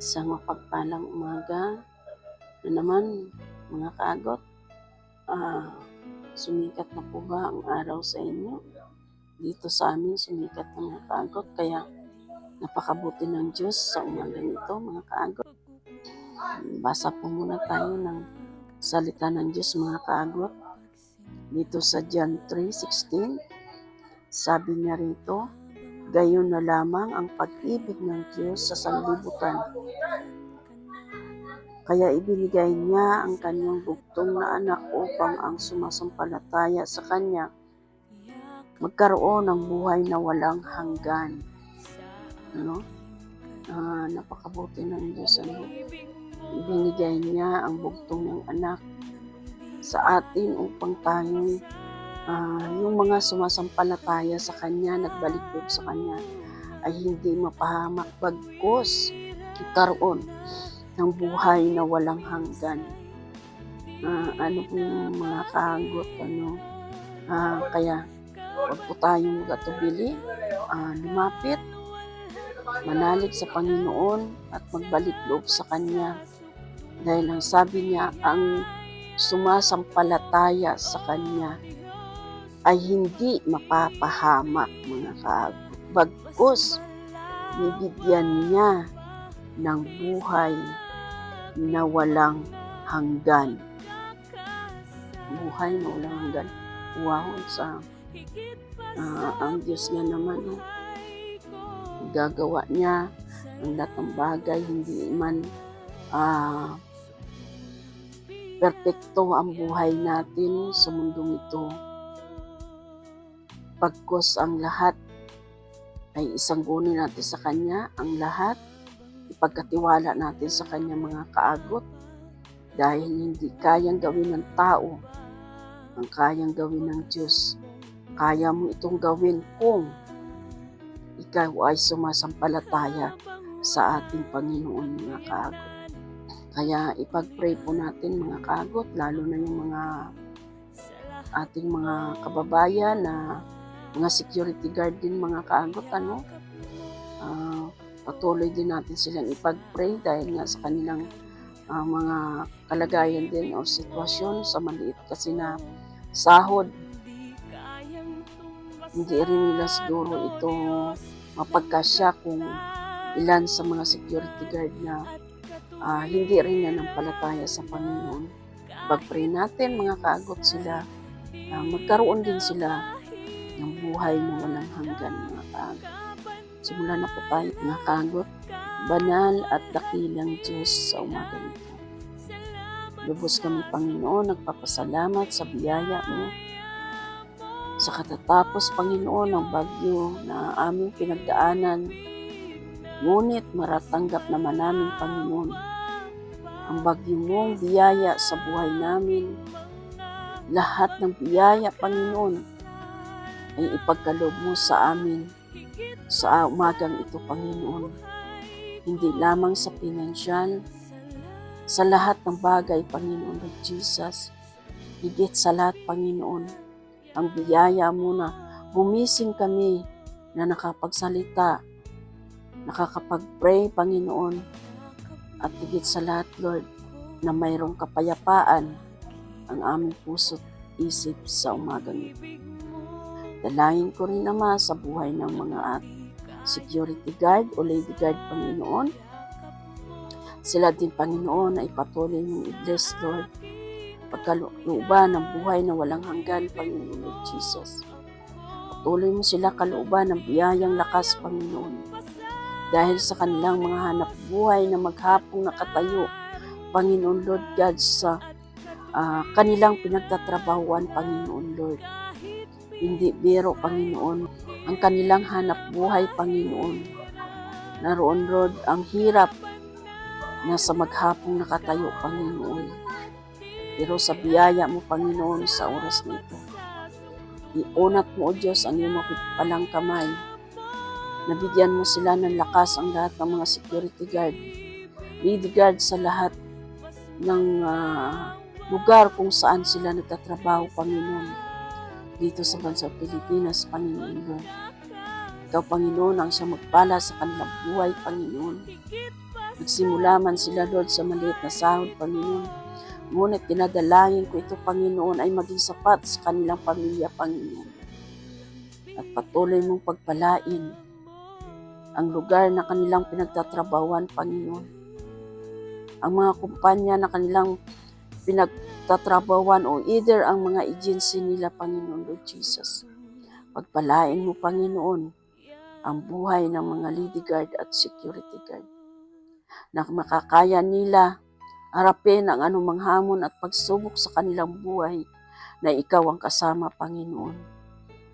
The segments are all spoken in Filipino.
Isang mapagpalang umaga na naman mga kaagot. Sumikat na po ba ang araw sa inyo? Dito sa amin sumikat na mga kaagot, kaya napakabuti ng Diyos sa umaga nito mga kaagot. Basa po muna tayo ng salita ng Diyos mga kaagot. Dito sa John 3:16, sabi niya rito, gayon na lamang ang pag-ibig ng Diyos sa sanlibutan. Kaya ibinigay niya ang kanyang bugtong na anak upang ang sumasampalataya sa kanya magkaroon ng buhay na walang hanggan. Napakabuti ng Diyos. Ibinigay niya ang bugtong ng anak sa atin upang tayong yung mga sumasampalataya sa kanya, nagbaliktod sa kanya, ay hindi mapahamak, bagkus karoon ng buhay na walang hanggan. Ano po yung mga kaagot, kaya huwag po tayong magatubili, lumapit, manalig sa Panginoon at magbalik loob sa Kanya. Dahil ang sabi niya, ang sumasampalataya sa Kanya ay hindi mapapahamak mga kaagot. Bagkus, bibigyan niya ng buhay na walang hanggan. Buhay na walang hanggan. Wow, ang Diyos nga naman, gagawa niya ang lahat ng bagay, hindi man perpekto ang buhay natin sa mundong ito. Pagkus ang lahat ay isanggunin natin sa Kanya, ang lahat ipagkatiwala natin sa Kanya mga kaagot, dahil hindi kayang gawin ng tao ang kayang gawin ng Diyos. Kaya mo itong gawin kung ikaw ay sumasampalataya sa ating Panginoon mga kaagot. Kaya ipag-pray po natin mga kaagot, lalo na yung mga ating mga kababayan na mga security guard din mga kaagot, patuloy din natin silang ipag-pray dahil nga sa kanilang mga kalagayan din o sitwasyon sa maliit kasi na sahod. Hindi rin nila siguro ito mapagkasya kung ilan sa mga security guard na hindi rin nanampalataya sa Panginoon. Pag-pray natin mga kaagot sila, magkaroon din sila ng buhay na walang hanggan mga kaagot. Simulan na po tayo mga kaagot. Banal at dakilang Diyos sa umaga nito. Lubos kami Panginoon, nagpapasalamat sa biyaya mo. Sa katatapos Panginoon ng bagyo na aming pinagdaanan, ngunit maratanggap naman namin Panginoon ang bagyo mong biyaya sa buhay namin. Lahat ng biyaya Panginoon ay ipagkaloob mo sa amin sa umagang ito Panginoon. Hindi lamang sa pinansyal, sa lahat ng bagay Panginoon Lord Jesus. Higit sa lahat Panginoon, ang biyaya mo na gumising kami na nakapagsalita, nakakapag-pray Panginoon, at higit sa lahat Lord, na mayroong kapayapaan ang aming puso't isip sa umagang ito. Dalangin ko rin naman sa buhay ng mga security guard o lady guard Panginoon. Sila din Panginoon ay patuloy mong i-bless Lord. Pagkalooban ng buhay na walang hanggan Panginoon Lord Jesus. Patuloy mo sila kalooban ng biyayang lakas Panginoon. Dahil sa kanilang mga hanap buhay na maghapong nakatayo Panginoon Lord God sa kanilang pinagtatrabahuan Panginoon Lord. Hindi biro Panginoon ang kanilang hanap buhay Panginoon. Naroon Lord ang hirap na sa maghapong nakatayo Panginoon. Pero sa biyaya mo Panginoon sa oras nito, iunat mo o Diyos ang iyong mapipalang kamay. Nabigyan mo sila ng lakas ang lahat ng mga security guard, lady guard sa lahat ng lugar kung saan sila nagtatrabaho Panginoon. Dito sa bansang Pilipinas, Panginoon Lord. Ikaw, Panginoon, ang siyang magpala sa kanilang buhay, Panginoon. Nagsimula man sila, Lord, sa maliit na sahod, Panginoon. Ngunit dinadalangin ko ito, Panginoon, ay maging sapat sa kanilang pamilya, Panginoon. At patuloy mong pagpalain ang lugar na kanilang pinagtatrabawan, Panginoon. Ang mga kumpanya na kanilang pinagtatrabawan o either ang mga agency nila, Panginoon, Lord Jesus. Pagpalain mo, Panginoon, ang buhay ng mga lady guard at security guard na makakaya nila harapin ang anumang hamon at pagsubok sa kanilang buhay na ikaw ang kasama, Panginoon.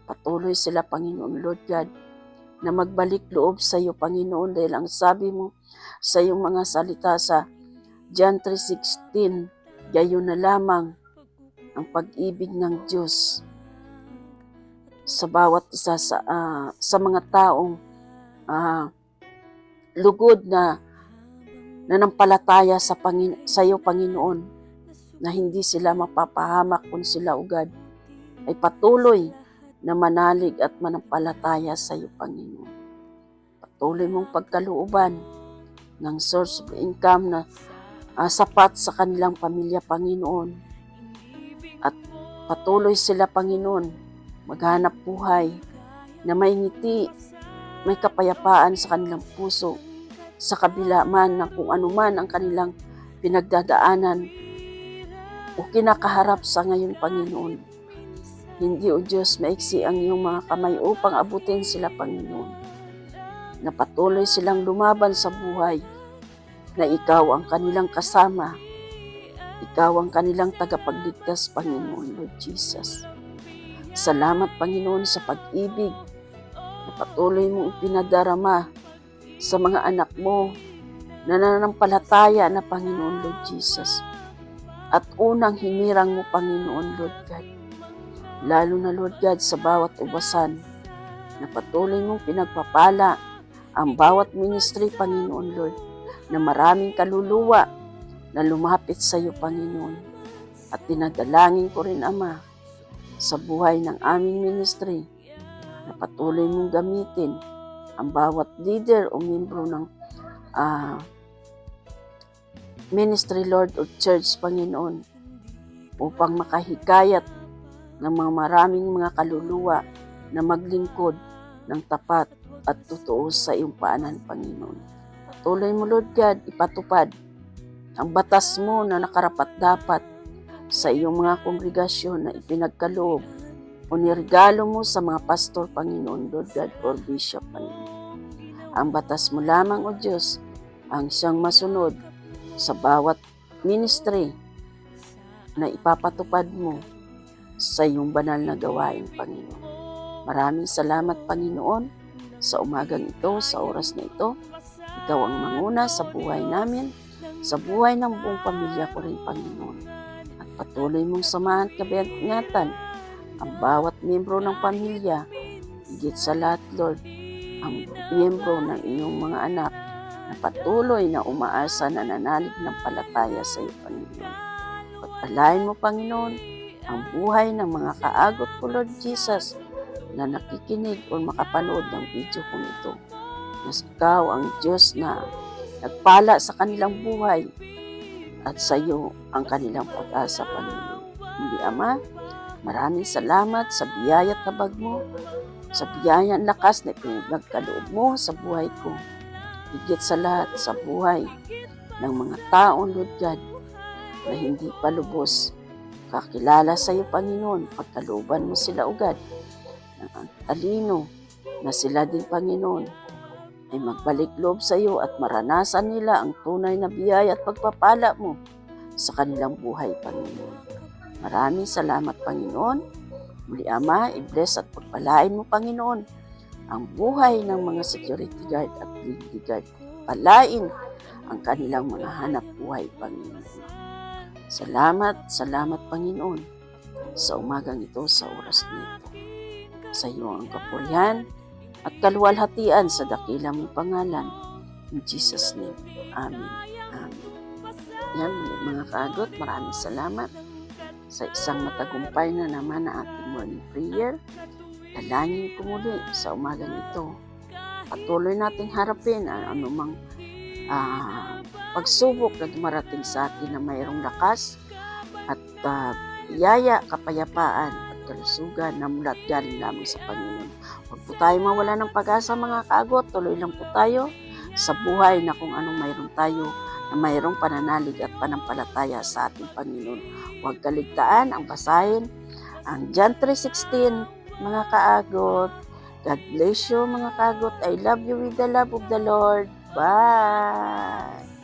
Patuloy sila, Panginoon, Lord God, na magbalik loob sa iyo, Panginoon, dahil ang sabi mo sa iyong mga salita sa John 3:16, gayon na lamang ang pag-ibig ng Diyos sa bawat isa sa mga taong lugod na nanampalataya sa iyo, Panginoon, na hindi sila mapapahamak kung sila ugad ay patuloy na manalig at manampalataya sa iyo, Panginoon. Patuloy mong pagkalooban ng source of income na sapat sa kanilang pamilya, Panginoon. At patuloy sila, Panginoon, maghanap buhay na may ngiti, may kapayapaan sa kanilang puso, sa kabila man ng kung ano man ang kanilang pinagdadaanan o kinakaharap sa ngayon, Panginoon. Hindi, O Diyos, maiksi ang iyong mga kamay upang abutin sila, Panginoon. Na patuloy silang lumaban sa buhay, na ikaw ang kanilang kasama, ikaw ang kanilang tagapagligtas, Panginoon, Lord Jesus. Salamat, Panginoon, sa pag-ibig na patuloy mong ipinadarama sa mga anak mo na nananampalataya na, Panginoon, Lord Jesus. At unang hinirang mo, Panginoon, Lord God. Lalo na, Lord God, sa bawat ubasan na patuloy mong pinagpapala ang bawat ministry, Panginoon, Lord, na maraming kaluluwa na lumapit sa iyo, Panginoon. At dinadalangin ko rin, Ama, sa buhay ng aming ministry na patuloy mong gamitin ang bawat leader o membro ng ministry, Lord, o church, Panginoon, upang makahikayat ng mga maraming mga kaluluwa na maglingkod ng tapat at totoo sa iyong paanan, Panginoon. Patuloy mo, Lord God, ipatupad ang batas mo na nakarapat-dapat sa iyong mga kongregasyon na ipinagkaloob o nirigalo mo sa mga pastor, Panginoon, Lord God, or bishop, Panginoon. Ang batas mo lamang, O Diyos, ang siyang masunod sa bawat ministry na ipapatupad mo sa iyong banal na gawain, Panginoon. Maraming salamat, Panginoon, sa umagang ito, sa oras na ito. Ikaw ang manguna sa buhay namin, sa buhay ng buong pamilya ko rin, Panginoon. At patuloy mong samahan at kabingatan ang bawat miyembro ng pamilya, higit sa lahat, Lord, ang miyembro ng iyong mga anak na patuloy na umaasa na nanalig ng palataya sa iyo, Panginoon. Pagpalain mo, Panginoon, ang buhay ng mga kaagot ko, Lord Jesus, na nakikinig o makapanood ng video kong ito. Mas ikaw ang Diyos na nagpala sa kanilang buhay at sa iyo ang kanilang pag-asa, Panginoon. Muli, Ama, maraming salamat sa biyaya at tabag mo, sa biyaya at lakas na ipinagkaloob mo sa buhay ko. Higit sa lahat sa buhay ng mga taong, Lord God, na hindi pa lubos kakilala sa iyo, Panginoon. Pagkalooban mo sila ugad ng talino na sila din, Panginoon, ay magbalik loob sa iyo at maranasan nila ang tunay na biyaya at pagpapala mo sa kanilang buhay, Panginoon. Maraming salamat, Panginoon. Muli, Ama, i-bless at pagpalain mo, Panginoon, ang buhay ng mga security guard at lady guard. Palain ang kanilang mga hanap buhay, Panginoon. Salamat, Panginoon, sa umagang ito, sa oras nito. Sa iyo ang kapurihan at kaluwalhatian sa dakilang mong pangalan. In Jesus' name, Amen. Amen. Yan, mga kaagot, maraming salamat sa isang matagumpay na naman na ating morning prayer. Dalangin ko muli sa umagang ito. Patuloy nating harapin ang anumang pagsubok na dumarating sa atin na mayroong lakas at biyaya, kapayapaan at kalusugan na mula't galing lamang sa Panginoon. Huwag po tayo mawala ng pag-asa mga kaagot, tuloy lang po tayo sa buhay na kung anong mayroon tayo, na mayroong pananalig at panampalataya sa ating Panginoon. Huwag kaligtaan ang basahin ang John 3:16 mga kaagot. God bless you mga kaagot. I love you with the love of the Lord. Bye!